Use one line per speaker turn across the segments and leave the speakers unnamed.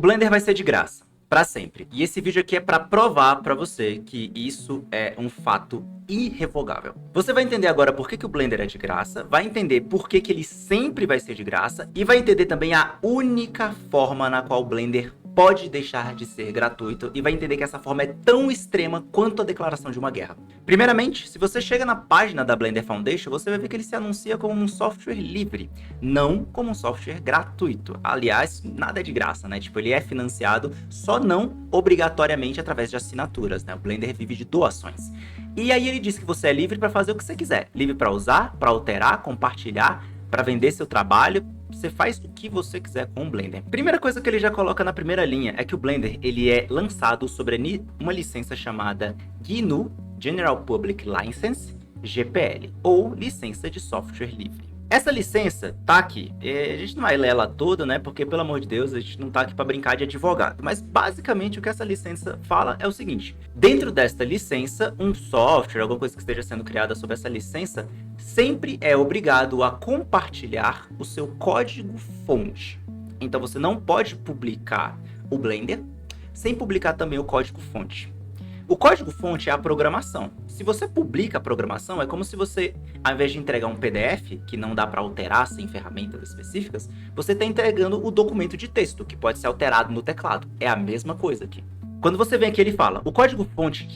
Blender vai ser de graça, para sempre. E esse vídeo aqui é para provar para você que isso é um fato irrevogável. Você vai entender agora por que o Blender é de graça, vai entender por que ele sempre vai ser de graça e vai entender também a única forma na qual o Blender pode deixar de ser gratuito e vai entender que essa forma é tão extrema quanto a declaração de uma guerra. Primeiramente, se você chega na página da Blender Foundation, você vai ver que ele se anuncia como um software livre, não como um software gratuito. Aliás, nada é de graça, né? Tipo, ele é financiado, só não obrigatoriamente através de assinaturas, né? O Blender vive de doações. E aí ele diz que você é livre para fazer o que você quiser. Livre para usar, para alterar, compartilhar, para vender seu trabalho. Você faz o que você quiser com o Blender. Primeira coisa que ele já coloca na primeira linha é que o Blender ele é lançado sobre uma licença chamada GNU General Public License, GPL, ou licença de software livre. Essa licença tá aqui, a gente não vai ler ela toda, né, porque pelo amor de Deus, a gente não tá aqui para brincar de advogado, mas basicamente o que essa licença fala é o seguinte: dentro desta licença, um software, alguma coisa que esteja sendo criada sob essa licença, sempre é obrigado a compartilhar o seu código-fonte. Então você não pode publicar o Blender sem publicar também o código-fonte. O código-fonte é a programação. Se você publica a programação, é como se você, ao invés de entregar um PDF, que não dá para alterar sem ferramentas específicas, você está entregando o documento de texto, que pode ser alterado no teclado. É a mesma coisa aqui. Quando você vem aqui, ele fala, o código-fonte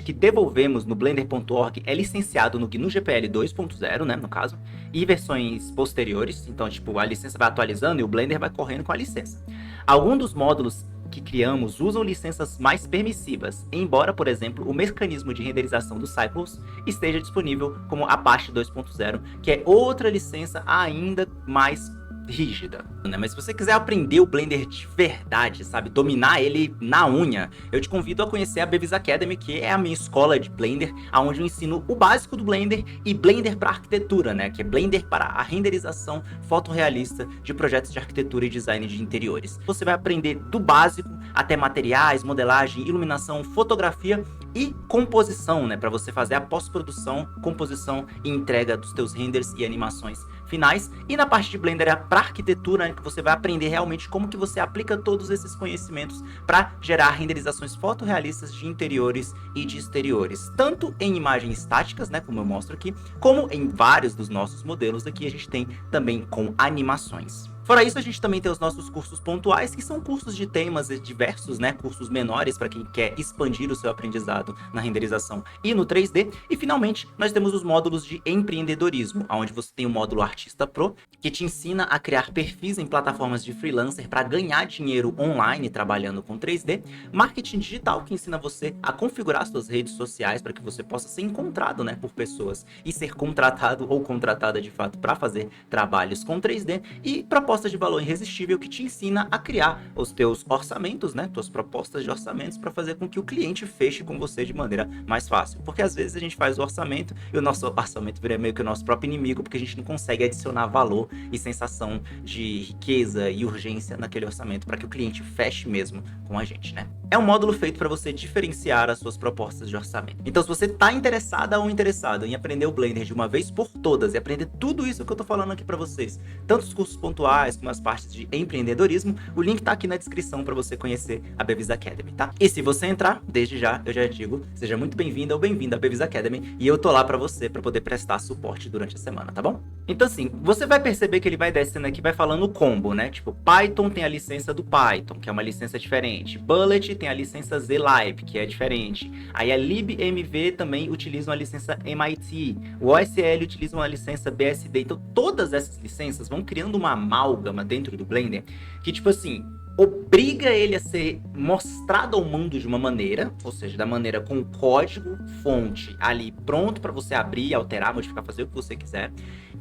que devolvemos no Blender.org é licenciado no GNU GPL 2.0, né, no caso, e versões posteriores. Então, tipo, a licença vai atualizando e o Blender vai correndo com a licença. Alguns dos módulos que criamos usam licenças mais permissivas, embora, por exemplo, o mecanismo de renderização do Cycles esteja disponível como Apache 2.0, que é outra licença ainda mais rígida, né? Mas se você quiser aprender o Blender de verdade, sabe, dominar ele na unha, eu te convido a conhecer a Bevis Academy, que é a minha escola de Blender, onde eu ensino o básico do Blender e Blender para arquitetura, né, que é Blender para a renderização fotorrealista de projetos de arquitetura e design de interiores. Você vai aprender do básico até materiais, modelagem, iluminação, fotografia e composição, né, para você fazer a pós-produção, composição e entrega dos teus renders e animações finais. E na parte de Blender é para arquitetura, né, que você vai aprender realmente como que você aplica todos esses conhecimentos para gerar renderizações fotorrealistas de interiores e de exteriores, tanto em imagens estáticas, né, como eu mostro aqui, como em vários dos nossos modelos aqui a gente tem também com animações. Fora isso, a gente também tem os nossos cursos pontuais, que são cursos de temas diversos, né? Cursos menores para quem quer expandir o seu aprendizado na renderização e no 3D. E finalmente, nós temos os módulos de empreendedorismo, onde você tem o módulo Artista Pro, que te ensina a criar perfis em plataformas de freelancer para ganhar dinheiro online trabalhando com 3D. Marketing digital, que ensina você a configurar suas redes sociais para que você possa ser encontrado, né, por pessoas e ser contratado ou contratada de fato para fazer trabalhos com 3D. E proposta de valor irresistível, que te ensina a criar os teus orçamentos, né, tuas propostas de orçamentos para fazer com que o cliente feche com você de maneira mais fácil, porque às vezes a gente faz o orçamento e o nosso orçamento vira meio que o nosso próprio inimigo, porque a gente não consegue adicionar valor e sensação de riqueza e urgência naquele orçamento para que o cliente feche mesmo com a gente, né? É um módulo feito para você diferenciar as suas propostas de orçamento. Então, se você tá interessada ou interessado em aprender o Blender de uma vez por todas e aprender tudo isso que eu tô falando aqui para vocês, tanto os cursos pontuais como as partes de empreendedorismo, o link tá aqui na descrição para você conhecer a Bevis Academy, tá? E se você entrar, desde já, eu já digo, seja muito bem-vinda ou bem-vindo à Bevis Academy, e eu tô lá para você para poder prestar suporte durante a semana, tá bom? Então assim, você vai perceber que ele vai descendo aqui, vai falando o combo, né? Tipo, Python tem a licença do Python, que é uma licença diferente. Bullet tem a licença zlib, que é diferente. Aí a libmv também utiliza uma licença MIT. O OSL utiliza uma licença BSD. Então todas essas licenças vão criando uma amálgama dentro do Blender que, tipo assim, obriga ele a ser mostrado ao mundo de uma maneira, ou seja, da maneira com o código fonte ali pronto para você abrir, alterar, modificar, fazer o que você quiser.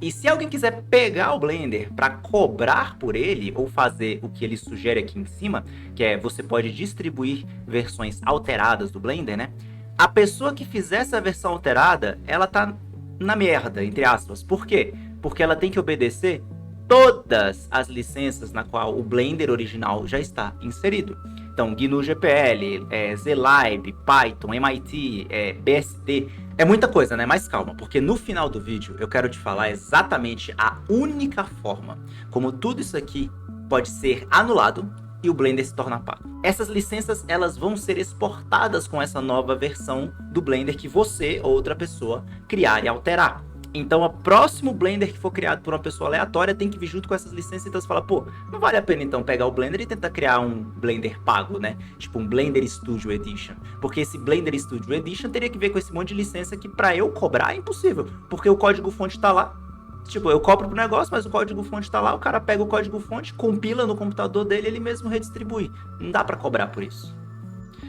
E se alguém quiser pegar o Blender para cobrar por ele, ou fazer o que ele sugere aqui em cima, que é você pode distribuir versões alteradas do Blender, né? A pessoa que fizer essa versão alterada, ela tá na merda, entre aspas. Por quê? Porque ela tem que obedecer todas as licenças na qual o Blender original já está inserido. Então, GNU GPL, zlib, Python, MIT, BSD, é muita coisa, né? Mas calma, porque no final do vídeo eu quero te falar exatamente a única forma como tudo isso aqui pode ser anulado e o Blender se torna pago. Essas licenças, elas vão ser exportadas com essa nova versão do Blender que você ou outra pessoa criar e alterar. Então, o próximo Blender que for criado por uma pessoa aleatória tem que vir junto com essas licenças. Então, você fala, pô, não vale a pena então pegar o Blender e tentar criar um Blender pago, né? Tipo um Blender Studio Edition. Porque esse Blender Studio Edition teria que ver com esse monte de licença que pra eu cobrar é impossível. Porque o código-fonte tá lá. Tipo, eu cobro pro negócio, mas o código-fonte tá lá, o cara pega o código-fonte, compila no computador dele e ele mesmo redistribui. Não dá pra cobrar por isso.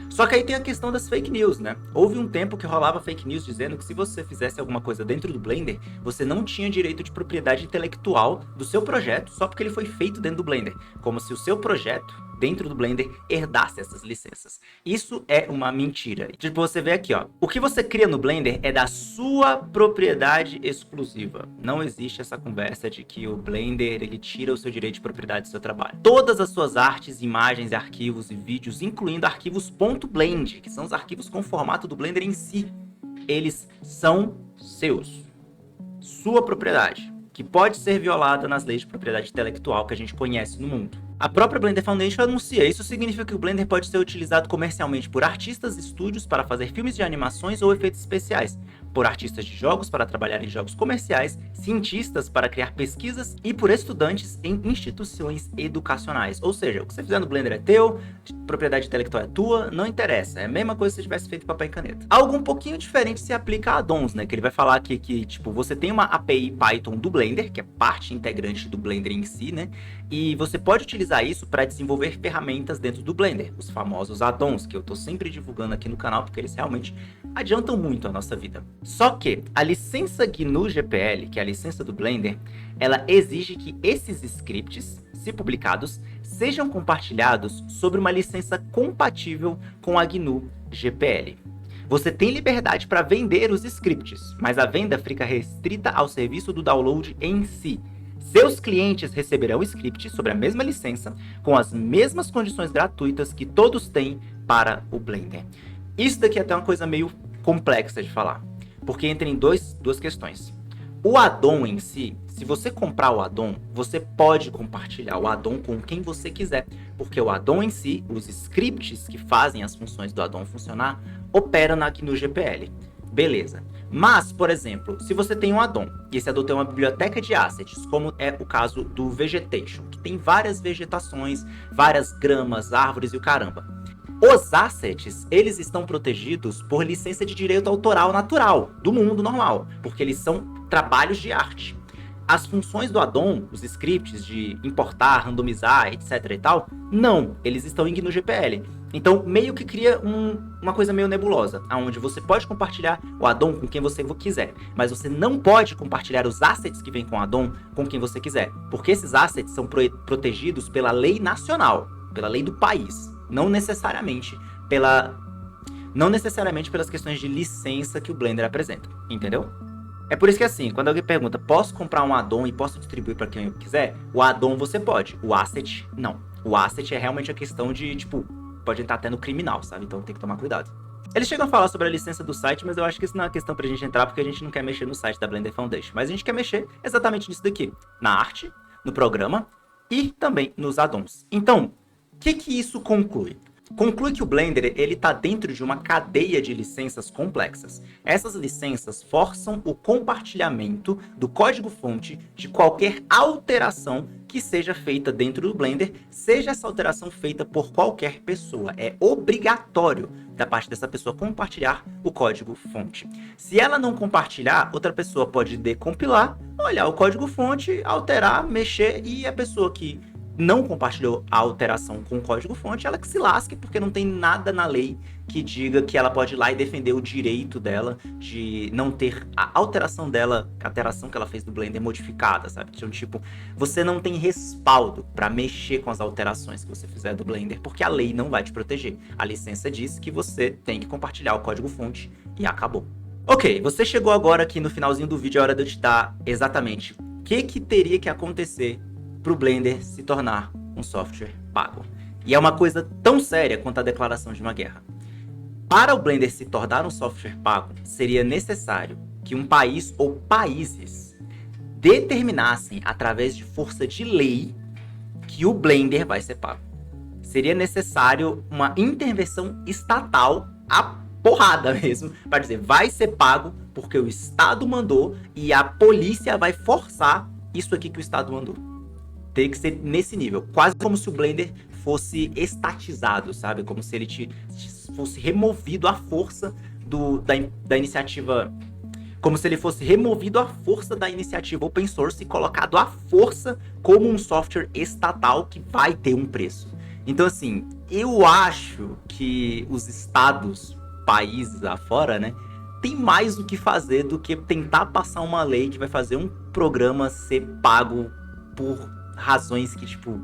Só que aí tem a questão das fake news, né? Houve um tempo que rolava fake news dizendo que se você fizesse alguma coisa dentro do Blender, você não tinha direito de propriedade intelectual do seu projeto só porque ele foi feito dentro do Blender. Como se o seu projeto dentro do Blender herdasse essas licenças. Isso é uma mentira. Tipo, você vê aqui, ó. O que você cria no Blender é da sua propriedade exclusiva. Não existe essa conversa de que o Blender, ele tira o seu direito de propriedade do seu trabalho. Todas as suas artes, imagens, arquivos e vídeos, incluindo arquivos .blend, que são os arquivos com formato do Blender em si, eles são seus. Sua propriedade, que pode ser violada nas leis de propriedade intelectual que a gente conhece no mundo. A própria Blender Foundation anuncia, isso significa que o Blender pode ser utilizado comercialmente por artistas e estúdios para fazer filmes de animações ou efeitos especiais, por artistas de jogos para trabalhar em jogos comerciais, cientistas para criar pesquisas e por estudantes em instituições educacionais. Ou seja, o que você fizer no Blender é teu, propriedade intelectual é tua, não interessa, é a mesma coisa se você tivesse feito papel e caneta. Algo um pouquinho diferente se aplica a addons, né, que ele vai falar aqui que, tipo, você tem uma API Python do Blender, que é parte integrante do Blender em si, né, e você pode utilizar isso para desenvolver ferramentas dentro do Blender, os famosos addons, que eu tô sempre divulgando aqui no canal, porque eles realmente adiantam muito a nossa vida. Só que a licença GNU GPL, que é a licença do Blender, ela exige que esses scripts, se publicados, sejam compartilhados sobre uma licença compatível com a GNU GPL. Você tem liberdade para vender os scripts, mas a venda fica restrita ao serviço do download em si. Seus clientes receberão scripts sobre a mesma licença, com as mesmas condições gratuitas que todos têm para o Blender. Isso daqui é até uma coisa meio complexa de falar, porque entra em duas questões. O addon em si, se você comprar o addon, você pode compartilhar o addon com quem você quiser, porque o addon em si, os scripts que fazem as funções do addon funcionar, operam aqui no GPL. Beleza. Mas, por exemplo, se você tem um addon, e esse addon tem uma biblioteca de assets, como é o caso do Vegetation, que tem várias vegetações, várias gramas, árvores e o caramba. Os assets, eles estão protegidos por licença de direito autoral natural, do mundo normal, porque eles são trabalhos de arte. As funções do addon, os scripts de importar, randomizar, etc e tal, não, eles estão em GNU GPL. Então, meio que cria uma coisa meio nebulosa, onde você pode compartilhar o addon com quem você quiser, mas você não pode compartilhar os assets que vêm com o addon com quem você quiser, porque esses assets são protegidos pela lei nacional, pela lei do país, não necessariamente pelas questões de licença que o Blender apresenta, entendeu? É por isso que assim, quando alguém pergunta, posso comprar um addon e posso distribuir para quem eu quiser? O addon você pode, o asset não. O asset é realmente a questão de, tipo, pode entrar até no criminal, sabe? Então tem que tomar cuidado. Eles chegam a falar sobre a licença do site, mas eu acho que isso não é questão pra gente entrar, porque a gente não quer mexer no site da Blender Foundation. Mas a gente quer mexer exatamente nisso daqui, na arte, no programa e também nos addons. Então, o que isso conclui? Conclui que o Blender ele está dentro de uma cadeia de licenças complexas. Essas licenças forçam o compartilhamento do código-fonte de qualquer alteração que seja feita dentro do Blender, seja essa alteração feita por qualquer pessoa. É obrigatório da parte dessa pessoa compartilhar o código-fonte. Se ela não compartilhar, outra pessoa pode decompilar, olhar o código-fonte, alterar, mexer, e a pessoa que não compartilhou a alteração com o código-fonte, ela que se lasque, porque não tem nada na lei que diga que ela pode ir lá e defender o direito dela de não ter a alteração dela, a alteração que ela fez do Blender modificada, sabe? Então, tipo, você não tem respaldo para mexer com as alterações que você fizer do Blender, porque a lei não vai te proteger. A licença diz que você tem que compartilhar o código-fonte e acabou. Ok, você chegou agora aqui no finalzinho do vídeo, é hora de eu te dar exatamente o que teria que acontecer para o Blender se tornar um software pago. E é uma coisa tão séria quanto a declaração de uma guerra. Para o Blender se tornar um software pago, seria necessário que um país ou países determinassem, através de força de lei, que o Blender vai ser pago. Seria necessário uma intervenção estatal, a porrada mesmo, para dizer, vai ser pago porque o Estado mandou e a polícia vai forçar isso aqui que o Estado mandou. Tem que ser nesse nível, quase como se o Blender fosse estatizado, sabe? Como se ele fosse removido à força da iniciativa, como se ele fosse removido à força da iniciativa open source e colocado à força como um software estatal que vai ter um preço. Então, assim, eu acho que os estados, países afora, né, tem mais o que fazer do que tentar passar uma lei que vai fazer um programa ser pago por razões que, tipo,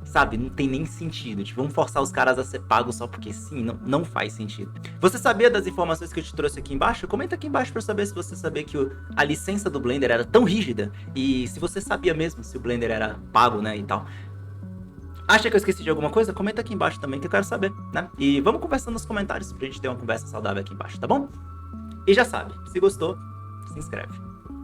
sabe, não tem nem sentido. Tipo, vamos forçar os caras a ser pagos só porque sim, não faz sentido. Você sabia das informações que eu te trouxe aqui embaixo? Comenta aqui embaixo pra saber se você sabia que a licença do Blender era tão rígida e se você sabia mesmo se o Blender era pago, né, e tal. Acha que eu esqueci de alguma coisa? Comenta aqui embaixo também que eu quero saber, né? E vamos conversando nos comentários pra gente ter uma conversa saudável aqui embaixo, tá bom? E já sabe, se gostou, se inscreve.